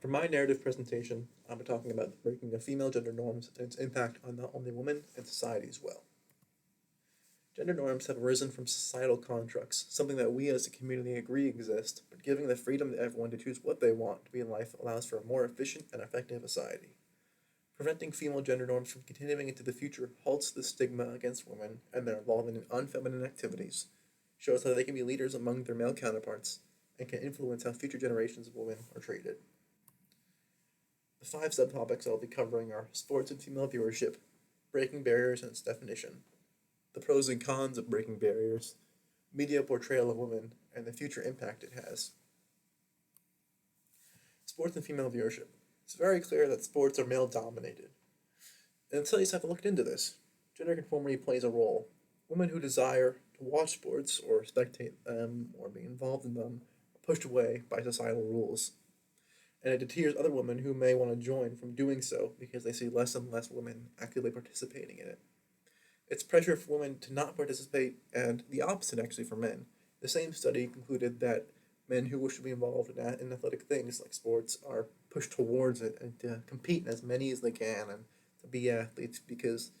For my narrative presentation, I'll be talking about the breaking of female gender norms and its impact on not only women and society as well. Gender norms have arisen from societal constructs, something that we as a community agree exist, but giving the freedom to everyone to choose what they want to be in life allows for a more efficient and effective society. Preventing female gender norms from continuing into the future halts the stigma against women and their involvement in unfeminine activities, shows how they can be leaders among their male counterparts, and can influence how future generations of women are treated. The five subtopics I'll be covering are sports and female viewership, breaking barriers and its definition, the pros and cons of breaking barriers, media portrayal of women, and the future impact it has. Sports and female viewership. It's very clear that sports are male dominated. And studies have looked into this. Gender conformity plays a role. Women who desire to watch sports or spectate them or be involved in them are pushed away by societal rules. And it deters other women who may want to join from doing so because they see less and less women actively participating in it. It's pressure for women to not participate, and the opposite actually for men. The same study concluded that men who wish to be involved in athletic things like sports are pushed towards it and to compete in as many as they can and to be athletes because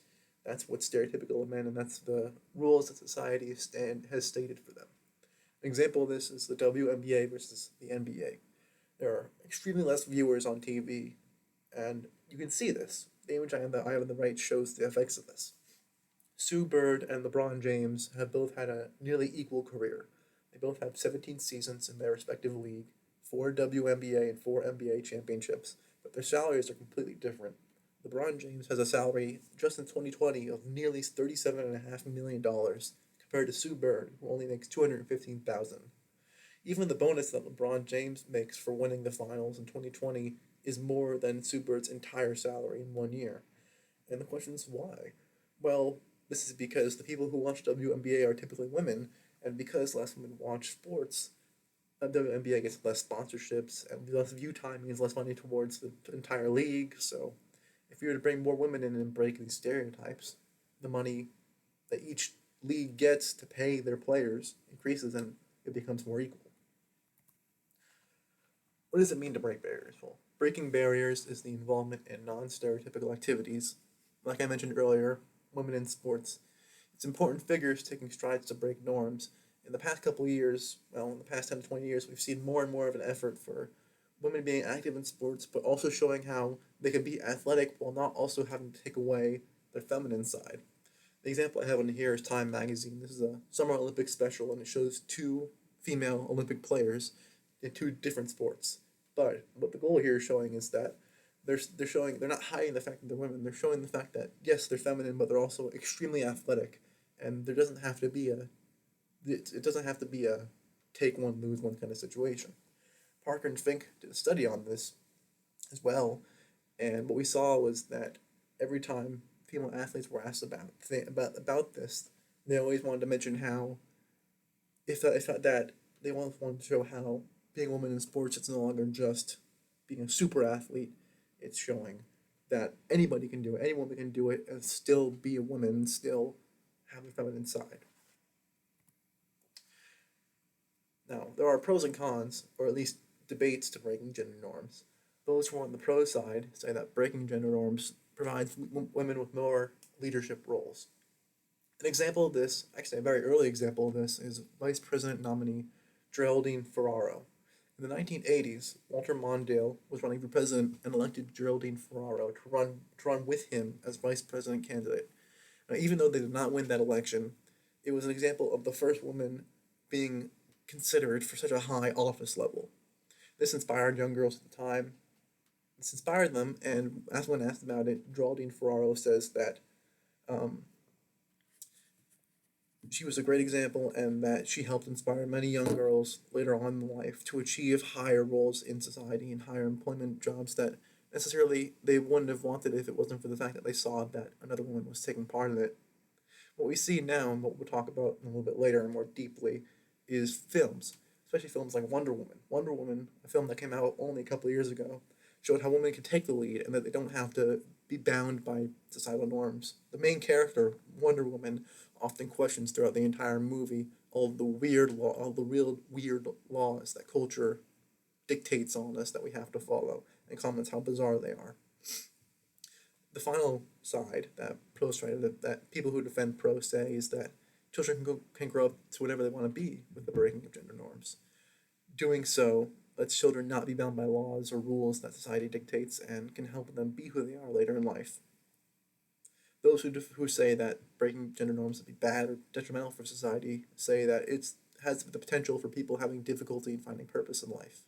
that's what's stereotypical of men and that's the rules that society has stated for them. An example of this is the WNBA versus the NBA. There are extremely less viewers on TV, and you can see this. The image I have on the right shows the effects of this. Sue Bird and LeBron James have both had a nearly equal career. They both have 17 seasons in their respective league, 4 WNBA and 4 NBA championships, but their salaries are completely different. LeBron James has a salary just in 2020 of nearly $37.5 million compared to Sue Bird, who only makes $215,000. Even the bonus that LeBron James makes for winning the finals in 2020 is more than Sue Bird's entire salary in 1 year. And the question is why? Well, this is because the people who watch WNBA are typically women, and because less women watch sports, WNBA gets less sponsorships, and less view time means less money towards the entire league. So, if you were to bring more women in and break these stereotypes, the money that each league gets to pay their players increases and it becomes more equal. What does it mean to break barriers? Well, breaking barriers is the involvement in non-stereotypical activities. Like I mentioned earlier, women in sports. It's important figures taking strides to break norms. In the past couple of years, in the past 10 to 20 years, we've seen more and more of an effort for women being active in sports, but also showing how they can be athletic while not also having to take away their feminine side. The example I have on here is Time Magazine. This is a Summer Olympic special, and it shows two female Olympic players in two different sports. But what the goal here is showing is that they're not hiding the fact that they're women. They're showing the fact that yes, they're feminine, but they're also extremely athletic, and there doesn't have to be a it doesn't have to be a take one lose one kind of situation. Parker and Fink did a study on this as well, and what we saw was that every time female athletes were asked about this, they always wanted to mention how if that they wanted to show how being a woman in sports it's no longer just being a super athlete. It's showing that anybody can do it, any woman can do it, and still be a woman, and still have a feminine side. Now, there are pros and cons, or at least debates to breaking gender norms. Those who are on the pro side say that breaking gender norms provides women with more leadership roles. An example of this, actually a very early example of this, is Vice President nominee Geraldine Ferraro. In the 1980s, Walter Mondale was running for president and elected Geraldine Ferraro to run with him as vice president candidate. Now, even though they did not win that election, it was an example of the first woman being considered for such a high office level. This inspired young girls at the time. This inspired them, and as when asked about it, Geraldine Ferraro says that um, she was a great example and that she helped inspire many young girls later on in life to achieve higher roles in society and higher employment jobs that necessarily they wouldn't have wanted if it wasn't for the fact that they saw that another woman was taking part in it. What we see now, and what we'll talk about a little bit later and more deeply, is films, especially films like Wonder Woman. Wonder Woman, a film that came out only a couple of years ago, showed how women can take the lead and that they don't have to be bound by societal norms. The main character, Wonder Woman, often questions throughout the entire movie all the real weird laws that culture dictates on us that we have to follow, and comments how bizarre they are. The final side that pros try to, that people who defend pro say is that children can grow up to whatever they want to be with the breaking of gender norms. Doing so lets children not be bound by laws or rules that society dictates and can help them be who they are later in life. Those who say that breaking gender norms would be bad or detrimental for society say that it has the potential for people having difficulty in finding purpose in life.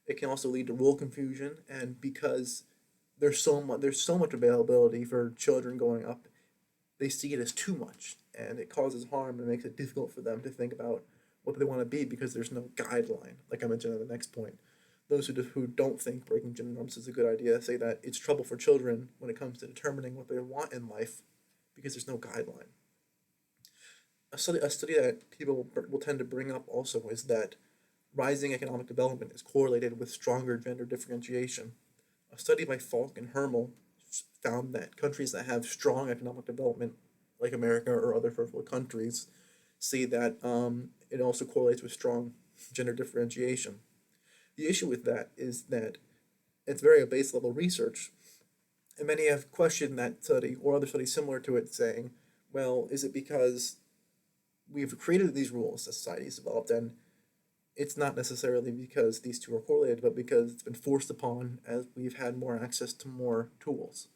It can also lead to role confusion, and because there's so much availability for children growing up, they see it as too much, and it causes harm and makes it difficult for them to think about what they want to be because there's no guideline, like I mentioned in the next point. Those who don't think breaking gender norms is a good idea say that it's trouble for children when it comes to determining what they want in life because there's no guideline. A study that people will tend to bring up also is that rising economic development is correlated with stronger gender differentiation. A study by Falk and Hermel found that countries that have strong economic development, like America or other first world countries, see that it also correlates with strong gender differentiation. The issue with that is that it's very base level research, and many have questioned that study or other studies similar to it, saying, well, is it because we've created these rules that society has developed, and it's not necessarily because these two are correlated, but because it's been forced upon as we've had more access to more tools.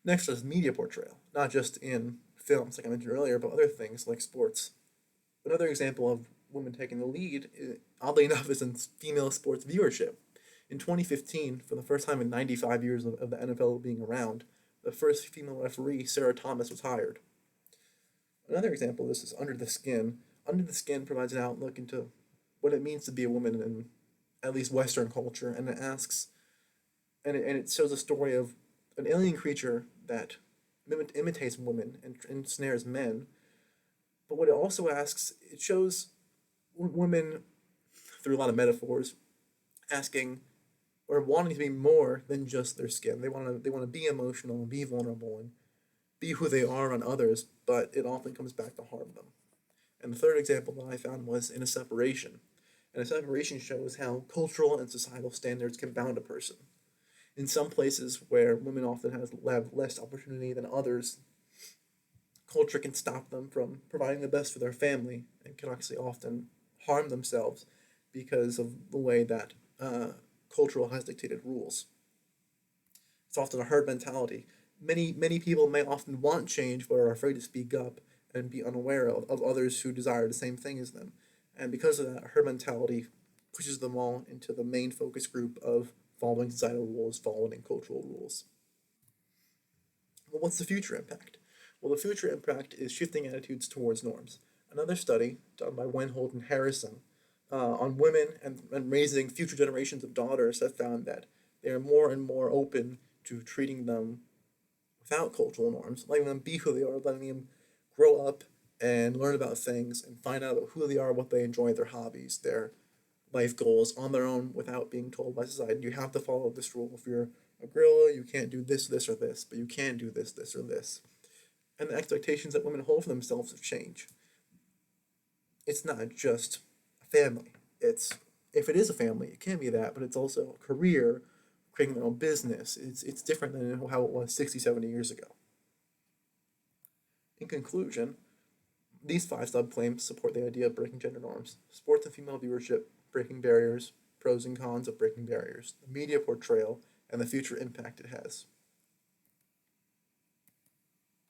Next is media portrayal, not just in films, like I mentioned earlier, but other things like sports. Another example of women taking the lead, oddly enough, is in female sports viewership. In 2015, for the first time in 95 years of the NFL being around, the first female referee, Sarah Thomas, was hired. Another example of this is Under the Skin. Under the Skin provides an outlook into what it means to be a woman in at least Western culture, and it asks, and it shows a story of an alien creature that imitates women and ensnares men. But what it also asks, it shows women through a lot of metaphors, asking or wanting to be more than just their skin. They want to be emotional and be vulnerable and be who they are on others, but it often comes back to harm them. And the third example that I found was in A Separation. And A Separation shows how cultural and societal standards can bound a person. In some places where women often have less opportunity than others, culture can stop them from providing the best for their family and can actually often harm themselves because of the way that cultural has dictated rules. It's often a herd mentality. Many people may often want change but are afraid to speak up and be unaware of others who desire the same thing as them. And because of that, herd mentality pushes them all into the main focus group of following societal rules, following cultural rules. Well, what's the future impact? Well, the future impact is shifting attitudes towards norms. Another study done by Wenhold and Harrison on women and raising future generations of daughters have found that they are more and more open to treating them without cultural norms, letting them be who they are, letting them grow up and learn about things and find out about who they are, what they enjoy, their hobbies, their life goals on their own without being told by society, you have to follow this rule. If you're a gorilla, you can't do this, this, or this, but you can do this, this, or this. And the expectations that women hold for themselves have changed. It's not just a family. If it is a family, it can be that, but it's also a career, creating their own business. It's different than how it was 60, 70 years ago. In conclusion, these 5 subclaims support the idea of breaking gender norms: sports and female viewership, breaking barriers, pros and cons of breaking barriers, the media portrayal, and the future impact it has.